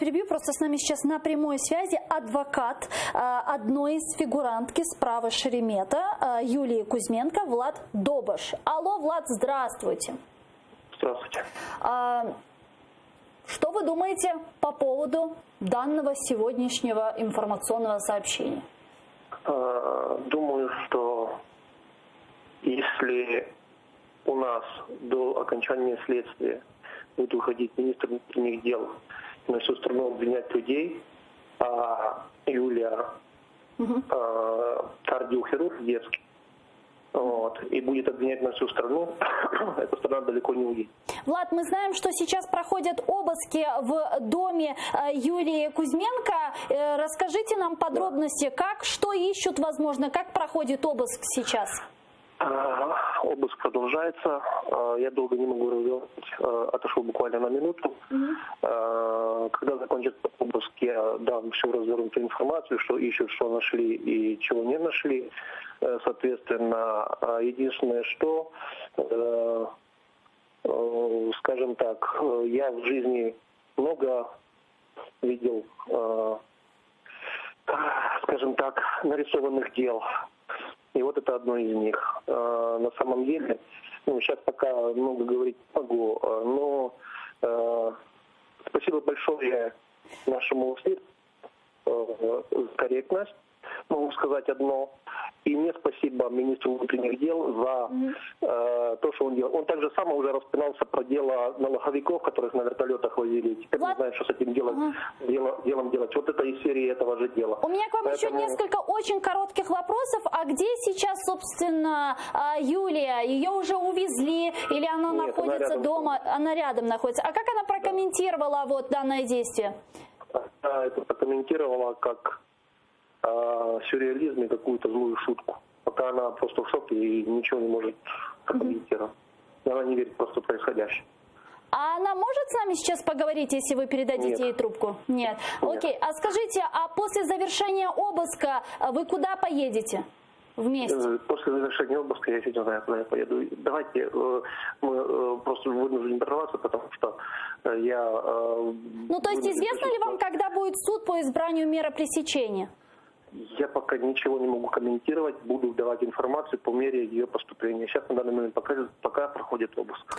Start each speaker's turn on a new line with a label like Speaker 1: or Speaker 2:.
Speaker 1: перебью, просто с нами сейчас на прямой связи адвокат одной из фигурантки справа Шеремета Юлии Кузьменко Влад Добаш. Алло, Влад, здравствуйте.
Speaker 2: Здравствуйте.
Speaker 1: Что вы думаете по поводу данного сегодняшнего информационного сообщения?
Speaker 2: Думаю, что если у нас до окончания следствия будет выходить министр внутренних дел и на всю страну обвинять людей, а Юлия кардиохирург детский, и будет обвинять на всю страну, эта страна далеко не уедет.
Speaker 1: Влад, мы знаем, что сейчас проходят обыски в доме Юлии Кузьменко. Расскажите нам подробности, что ищут, возможно, как проходит обыск сейчас?
Speaker 2: Обыск продолжается. Я долго не могу разговаривать. Отошел буквально на минуту. Когда закончится обыск, я дам всю развернутую информацию, что ищут, что нашли и чего не нашли. Соответственно, единственное, что, скажем так, я в жизни много видел, скажем так, нарисованных дел. И вот это одно из них. На самом деле, сейчас пока много говорить не могу, но спасибо большое нашему следствию за корректность. Могу сказать одно. И мне спасибо министру внутренних дел за то, что он делал. Он также само уже распинался про дело налоговиков, которых на вертолетах возили. Теперь не знаю, что с этим делом делать. Вот это из серии этого же дела.
Speaker 1: У меня к вам еще несколько очень коротких вопросов. А где сейчас, собственно, Юлия? Ее уже увезли или она находится дома? Она рядом находится. А как она прокомментировала данное действие?
Speaker 2: Она это прокомментировала как сюрреализм и какую-то злую шутку. Пока она просто в шоке и ничего не может прокомментировать. Она не верит просто в происходящее.
Speaker 1: А она может с нами сейчас поговорить, если вы передадите ей трубку? Нет. Окей. А скажите, а после завершения обыска вы куда поедете? Вместе?
Speaker 2: После завершения обыска я еще не знаю, куда я поеду. Давайте мы просто вынуждены прерваться, потому что я...
Speaker 1: то есть известно ли вам, когда будет суд по избранию меры пресечения?
Speaker 2: Я пока ничего не могу комментировать, буду давать информацию по мере ее поступления. Сейчас на данный момент пока проходит обыск.